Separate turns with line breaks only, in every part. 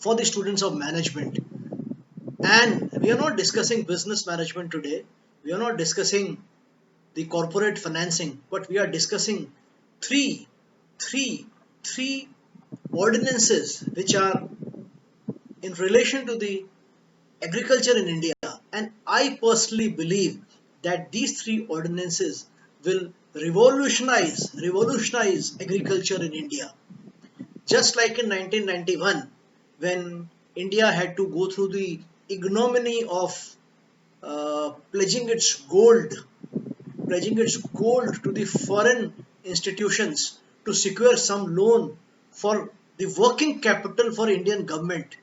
for the students of management. And we are not discussing business management today. We are not discussing the corporate financing, but we are discussing three, three, three ordinances which are in relation to the agriculture in India. And I personally believe that these three ordinances will revolutionize agriculture in India. Just like in 1991, when India had to go through the ignominy of pledging its gold, to the foreign institutions to secure some loan for the working capital for Indian government.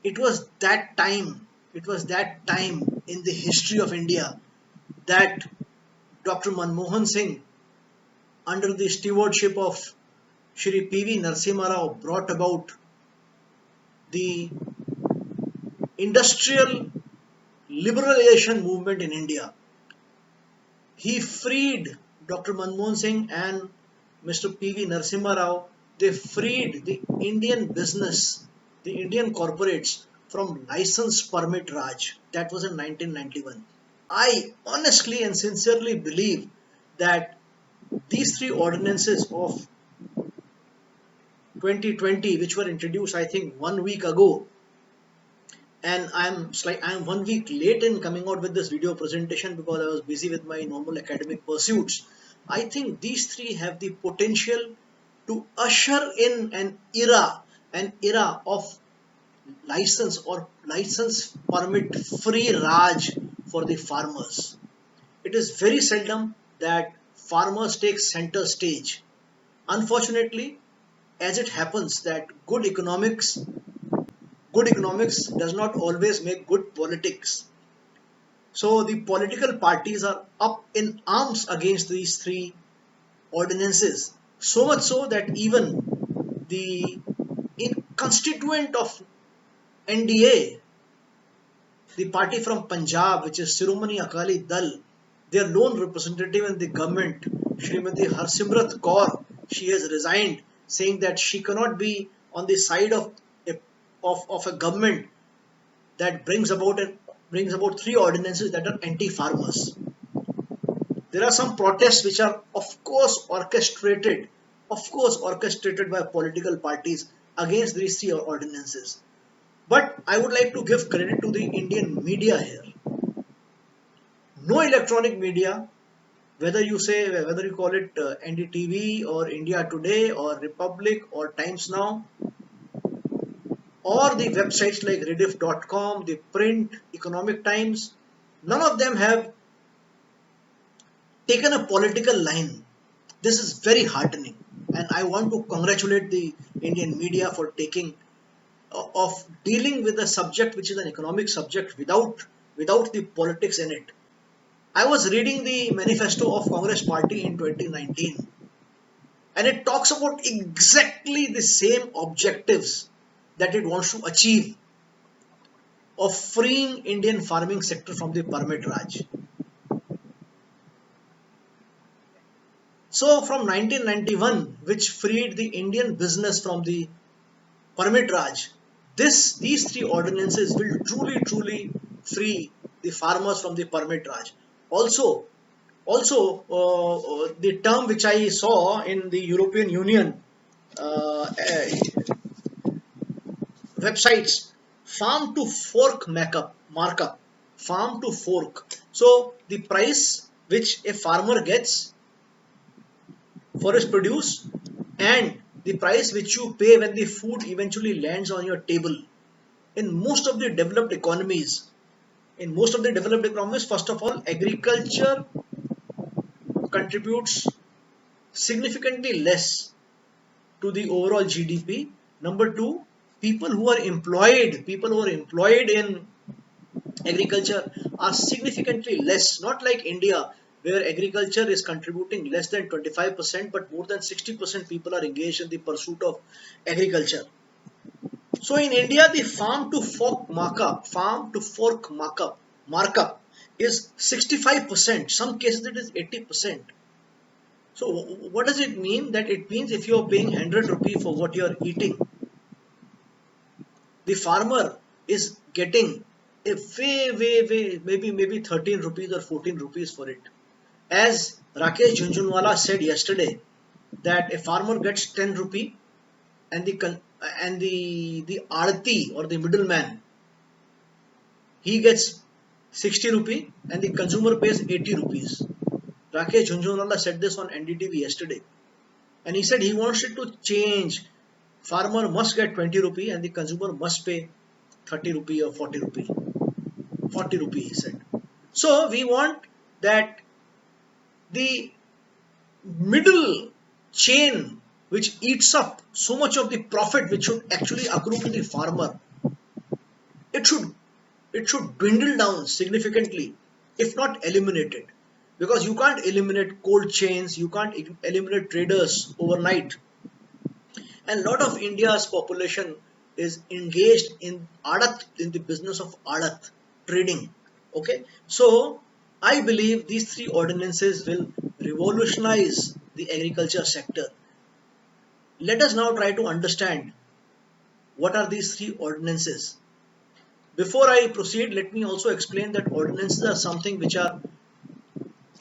It was that time, in the history of India that Dr. Manmohan Singh, under the stewardship of Shri P.V. Narasimha Rao, brought about the industrial liberalization movement in India. He freed Dr. Manmohan Singh and Mr. P.V. Narasimha Rao. They freed the Indian business, the Indian corporates from license permit Raj. That was in 1991. I honestly and sincerely believe that these three ordinances of 2020, which were introduced, I think, 1 week ago, and I'm 1 week late in coming out with this video presentation because I was busy with my normal academic pursuits. I think these three have the potential to usher in an era of license permit free Raj for the farmers. It is very seldom that farmers take center stage. Unfortunately, as it happens that good economics does not always make good politics. So the political parties are up in arms against these three ordinances. So much so that even the constituent of NDA, the party from Punjab, which is Shiromani Akali Dal, their lone representative in the government, Srimati Harsimrat Kaur, she has resigned, saying that she cannot be on the side of a government that brings about three ordinances that are anti-farmers. There are some protests which are of course orchestrated by political parties against these three ordinances. But I would like to give credit to the Indian media here. No electronic media, whether you call it NDTV or India Today or Republic or Times Now, or the websites like rediff.com, the print Economic Times, none of them have taken a political line. This is very heartening, and I want to congratulate the Indian media for taking of dealing with a subject which is an economic subject without the politics in it. I was reading the manifesto of Congress Party in 2019, and it talks about exactly the same objectives that it wants to achieve of freeing Indian farming sector from the permit Raj. So from 1991, which freed the Indian business from the permit Raj, these three ordinances will truly free the farmers from the permit Raj. Also, the term which I saw in the European Union websites, farm to fork markup, farm to fork. So the price which a farmer gets for his produce and the price which you pay when the food eventually lands on your table. In most of the developed economies, first of all, agriculture contributes significantly less to the overall GDP. Number two, people who are employed in agriculture are significantly less, not like India, where agriculture is contributing less than 25%, but more than 60% people are engaged in the pursuit of agriculture. So in India, the farm to fork markup is 65%. Some cases it is 80%. So what does it mean? That it means if you are paying 100 rupee for what you are eating, the farmer is getting a way, maybe 13 rupees or 14 rupees for it. As Rakesh Jhunjhunwala said yesterday, that a farmer gets 10 rupee and the arati or the middleman, he gets 60 rupee and the consumer pays 80 rupees. Rakesh Jhunjhunwala said this on NDTV yesterday, and he said he wants it to change. Farmer must get 20 rupee and the consumer must pay 30 rupee or 40 rupee. 40 rupee, he said. So we want that the middle chain, which eats up so much of the profit which should actually accrue to the farmer, it should dwindle down significantly, if not eliminated, because you can't eliminate cold chains, you can't eliminate traders overnight, and a lot of India's population is engaged in adat, in the business of adat trading. Okay, so I believe these three ordinances will revolutionize the agriculture sector. Let us now try to understand what are these three ordinances. Before I proceed, let me also explain that ordinances are something which are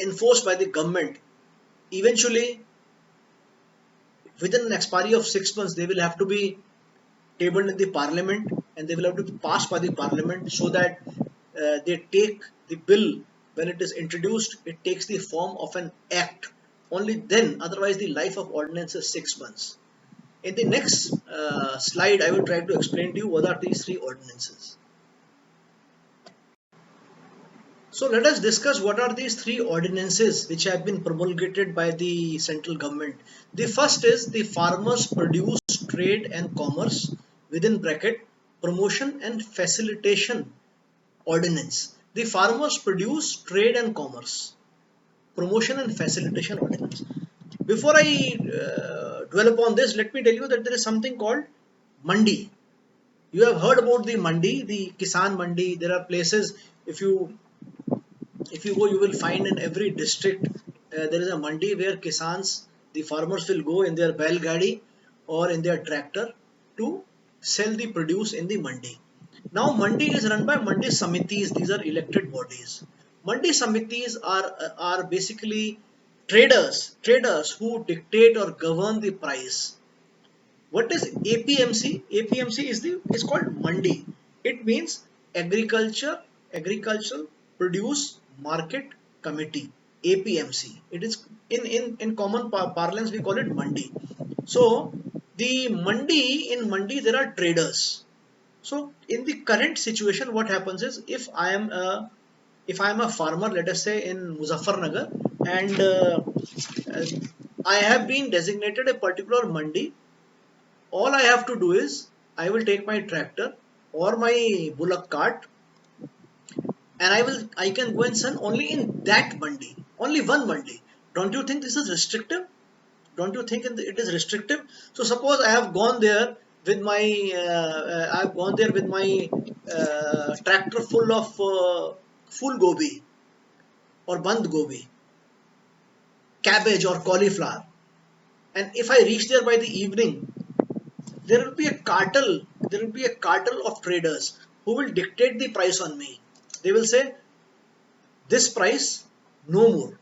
enforced by the government. Eventually, within an expiry of 6 months, they will have to be tabled in the parliament and they will have to be passed by the parliament, so that they take the bill, when it is introduced, it takes the form of an act. Only then, otherwise the life of ordinance is 6 months. In the next slide, I will try to explain to you what are these three ordinances. So let us discuss what are these three ordinances which have been promulgated by the central government. The first is the Farmers Produce Trade and Commerce within bracket Promotion and Facilitation Ordinance. The Farmers Produce Trade and Commerce Promotion and Facilitation Ordinance. Before I dwell upon this, let me tell you that there is something called Mandi. You have heard about the Mandi, the Kisan Mandi. There are places, if you go, you will find in every district there is a mandi where kisans, the farmers, will go in their bail gadi or in their tractor to sell the produce in the mandi. Now mandi is run by mandi samitis. These are elected bodies. Mandi samitis are basically traders who dictate or govern the price. What is APMC? APMC is called Mandi. It means Agricultural Produce Market Committee. APMC. It is in common parlance we call it Mandi. So the Mandi there are traders. So in the current situation, what happens is, if I am a farmer, let us say in Muzaffarnagar, and I have been designated a particular Mandi, all I have to do is I will take my tractor or my bullock cart, and I can go and sell only in that mandi, only one mandi. Don't you think this is restrictive? Don't you think it is restrictive? So suppose I have gone there with my tractor full of full gobi or band gobi, cabbage or cauliflower, and if I reach there by the evening, there will be a cartel. There will be a cartel of traders who will dictate the price on me. They will say, this price, no more.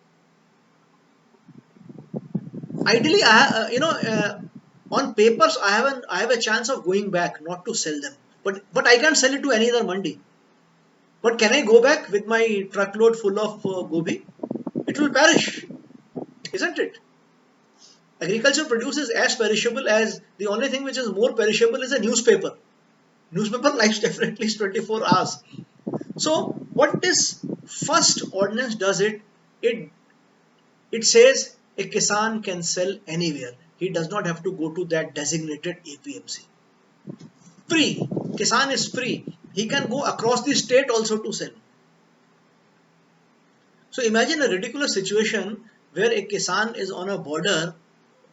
Ideally, on papers, I have a chance of going back, not to sell them. But I can't sell it to any other mandi. But can I go back with my truckload full of gobi? It will perish, isn't it? Agriculture produce is as perishable as, the only thing which is more perishable is a newspaper. Newspaper life definitely is 24 hours. So what this first ordinance does, it says a kisan can sell anywhere. He does not have to go to that designated APMC. Free. Kisan is free. He can go across the state also to sell. So imagine a ridiculous situation where a kisan is on a border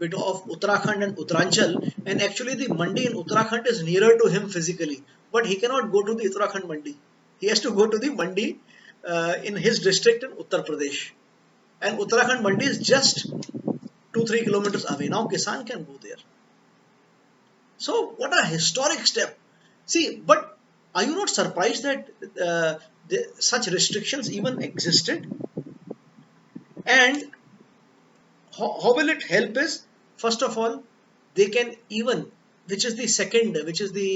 of Uttarakhand and Uttaranchal, and actually the mandi in Uttarakhand is nearer to him physically, but he cannot go to the Uttarakhand mandi. He has to go to the mandi in his district in Uttar Pradesh, and Uttarakhand mandi is just 2-3 kilometers away. Now kisan can go there. So what a historic step! See, but are you not surprised that such restrictions even existed? And how will it help is, first of all, they can even, which is the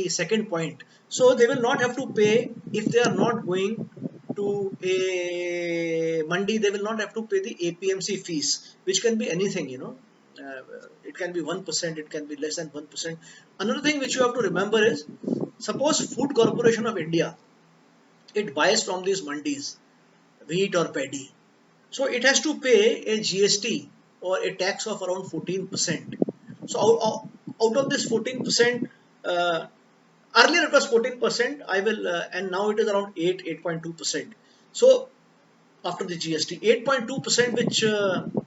second point. So they will not have to pay if they are not going to a mandi. They will not have to pay the APMC fees, which can be anything. It can be 1%, it can be less than 1%. Another thing which you have to remember is, suppose Food Corporation of India, it buys from these mandis wheat or paddy, so it has to pay a GST or a tax of around 14%. So out of this 14%, uh, earlier it was 14%, and now it is around 8.2%. So after the GST, 8.2%, which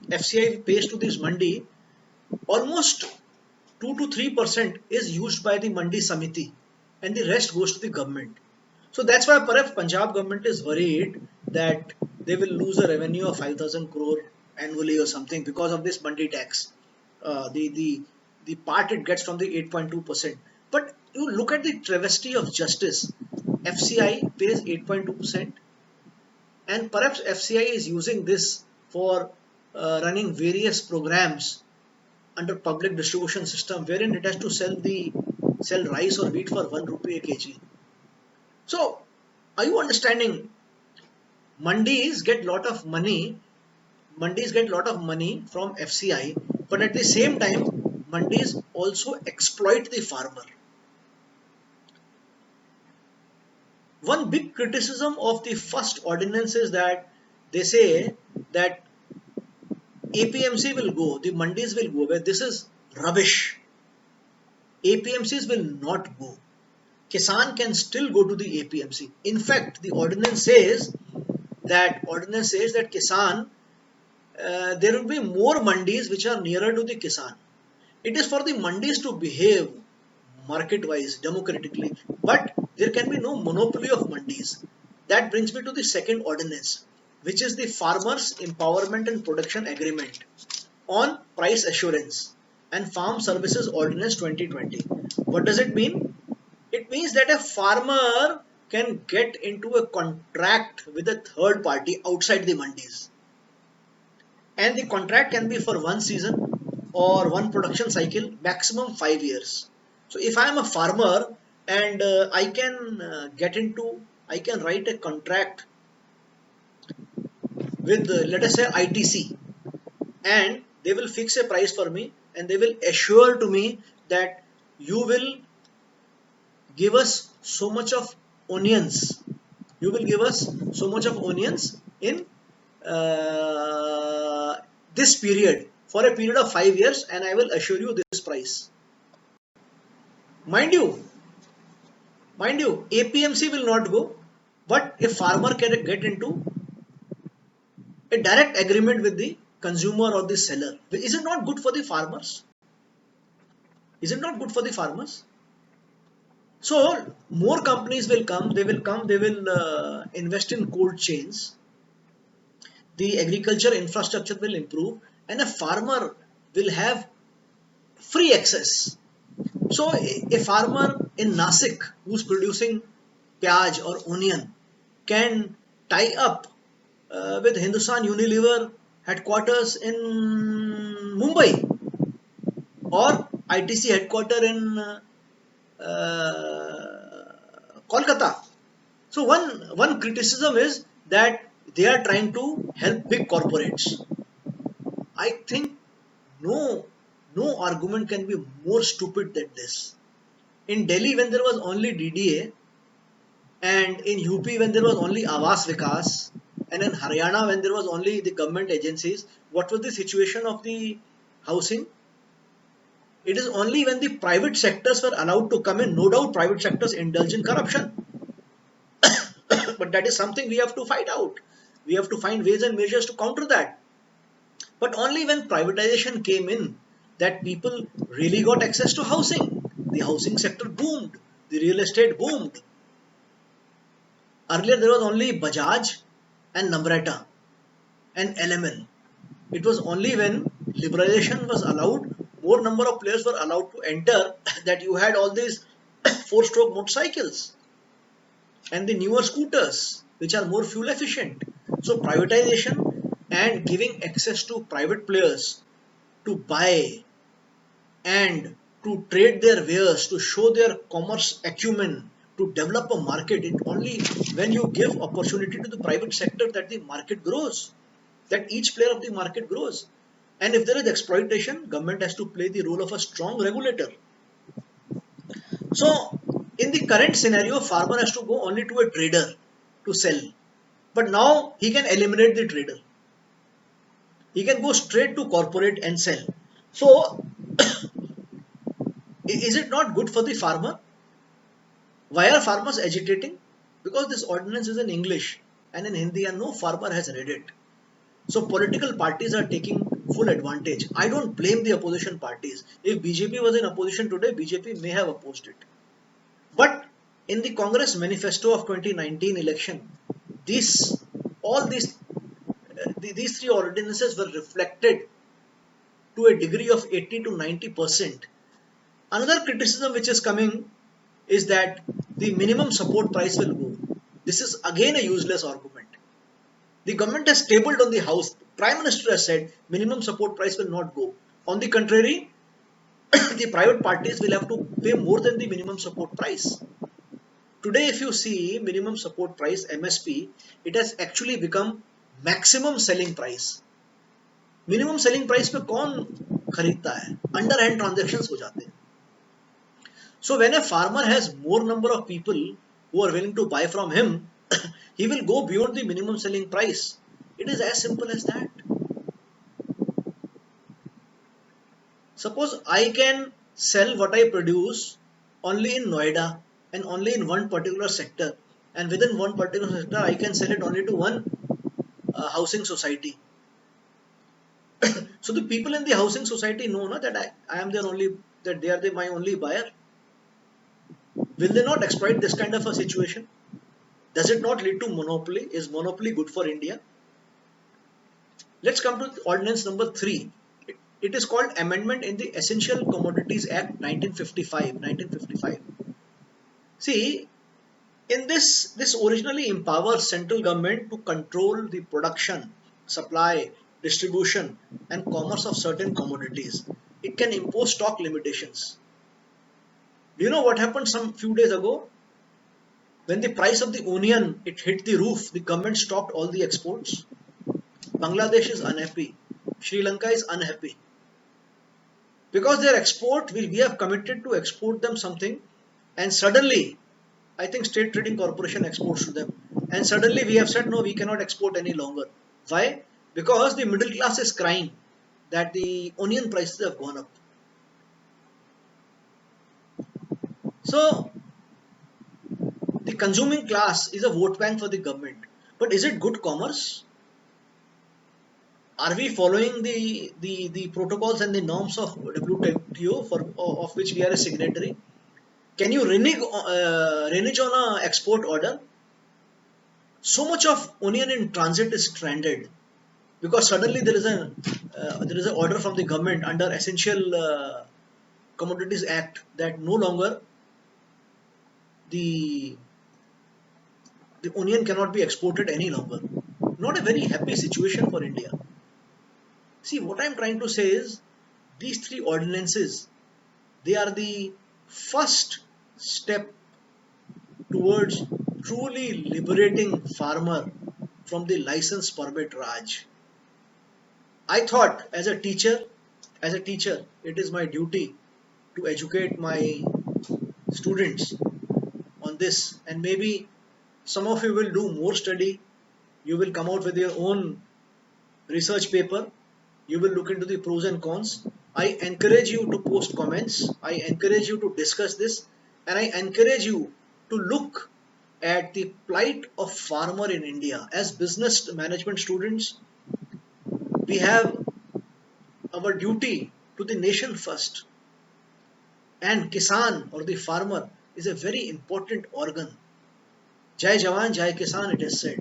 FCI pays to this mandi, almost 2 to 3% is used by the Mandi Samiti, and the rest goes to the government. So that's why perhaps Punjab government is worried that they will lose a revenue of 5,000 crore annually or something because of this Mandi tax. The part it gets from the 8.2%. But you look at the travesty of justice. FCI pays 8.2%, and perhaps FCI is using this for running various programs under public distribution system, wherein it has to sell rice or wheat for 1 rupee a kg. So are you understanding? Mandis get lot of money. Mandis get lot of money from FCI, but at the same time, mandis also exploit the farmer. One big criticism of the first ordinance is that they say that APMC will go, the mandis will go. Where this is rubbish. APMCs will not go. Kisan can still go to the APMC. In fact, the ordinance says that Kisan, there will be more mandis which are nearer to the Kisan. It is for the mandis to behave market-wise, democratically, but there can be no monopoly of mandis. That brings me to the second ordinance, which is the Farmers Empowerment and Production Agreement on Price Assurance and Farm Services Ordinance 2020. What does it mean? It means that a farmer can get into a contract with a third party outside the mandis, and the contract can be for one season or one production cycle, maximum 5 years. So if I am a farmer and I can write a contract with, let us say, ITC, and they will fix a price for me, and they will assure to me that you will give us so much of onions. You will give us so much of onions in this period, for a period of 5 years, and I will assure you this price. Mind you, APMC will not go, but a farmer can get into a direct agreement with the consumer or the seller. Is it not good for the farmers? Is it not good for the farmers? So more companies will come. They will invest in cold chains. The agriculture infrastructure will improve, and a farmer will have free access. So a farmer in Nasik who's producing pyaj or onion can tie up with Hindustan Unilever headquarters in Mumbai, or ITC headquarter in Kolkata. So one criticism is that they are trying to help big corporates. I think no no argument can be more stupid than this. In Delhi, when there was only DDA, and in UP when there was only Awas Vikas, and in Haryana when there was only the government agencies, what was the situation of the housing? It is only when the private sectors were allowed to come in. No doubt private sectors indulge in corruption, but that is something we have to fight out. We have to find ways and measures to counter that. But only when privatization came in, that people really got access to housing. The housing sector boomed, the real estate boomed. Earlier there was only Bajaj and Namrata and LML. It was only when liberalization was allowed, more number of players were allowed to enter, that you had all these four-stroke motorcycles and the newer scooters, which are more fuel efficient. So privatization and giving access to private players to buy and to trade their wares, to show their commerce acumen, to develop a market. It only when you give opportunity to the private sector that the market grows, that each player of the market grows. And if there is exploitation, government has to play the role of a strong regulator. So in the current scenario, farmer has to go only to a trader to sell. But now he can eliminate the trader. He can go straight to corporate and sell. So is it not good for the farmer? Why are farmers agitating? Because this ordinance is in English and in Hindi, and no farmer has read it. So political parties are taking full advantage. I don't blame the opposition parties. If BJP was in opposition today, BJP may have opposed it. But in the Congress manifesto of 2019 election, these all these three ordinances were reflected to a degree of 80 to 90%. Another criticism which is coming is that the minimum support price will go. This is again a useless argument. The government has tabled on the house. Prime Minister has said minimum support price will not go. On the contrary, the private parties will have to pay more than the minimum support price. Today, if you see minimum support price MSP, it has actually become maximum selling price. Minimum selling price पे कौन खरीदता है? Under hand transactions हो जाते हैं. So when a farmer has more number of people who are willing to buy from him, he will go beyond the minimum selling price. It is as simple as that. Suppose I can sell what I produce only in Noida and only in one particular sector, and within one particular sector I can sell it only to one housing society. So the people in the housing society know that I am their only, that they are my only buyer. Will they not exploit this kind of a situation? Does it not lead to monopoly? Is monopoly good for India? Let's come to ordinance number 3. It is called Amendment in the Essential Commodities Act 1955. See, in this originally empowers central government to control the production, supply, distribution and commerce of certain commodities. It can impose stock limitations. Do you know what happened some few days ago? When the price of the onion it hit the roof, the government stopped all the exports. Bangladesh is unhappy. Sri Lanka is unhappy. Because their export, we have committed to export them something, and suddenly, I think State Trading Corporation exports to them. And suddenly we have said, no, we cannot export any longer. Why? Because the middle class is crying that the onion prices have gone up. So, the consuming class is a vote bank for the government. But is it good commerce? Are we following the protocols and the norms of WTO of which we are a signatory? Can you renege on an export order? So much of onion in transit is stranded because suddenly there is an order from the government under Essential Commodities Act that no longer the onion cannot be exported any longer. Not a very happy situation for India. See, what I am trying to say is these three ordinances, they are the first step towards truly liberating farmer from the license permit Raj. I thought as a teacher, it is my duty to educate my students on this, and maybe some of you will do more study. You will come out with your own research paper. You will look into the pros and cons. I encourage you to post comments. I encourage you to discuss this, and I encourage you to look at the plight of farmer in India. As business management students, we have our duty to the nation first. And Kisan or the farmer is a very important organ. Jai Jawan, Jai Kisan, it is said.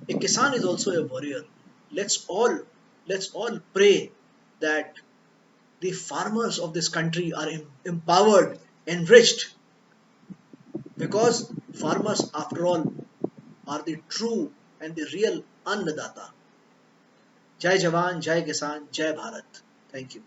A Kisan is also a warrior. Let's all pray that the farmers of this country are empowered, enriched, because farmers after all are the true and the real annadata. Jai Jawan, Jai Kisan, Jai Bharat. Thank you.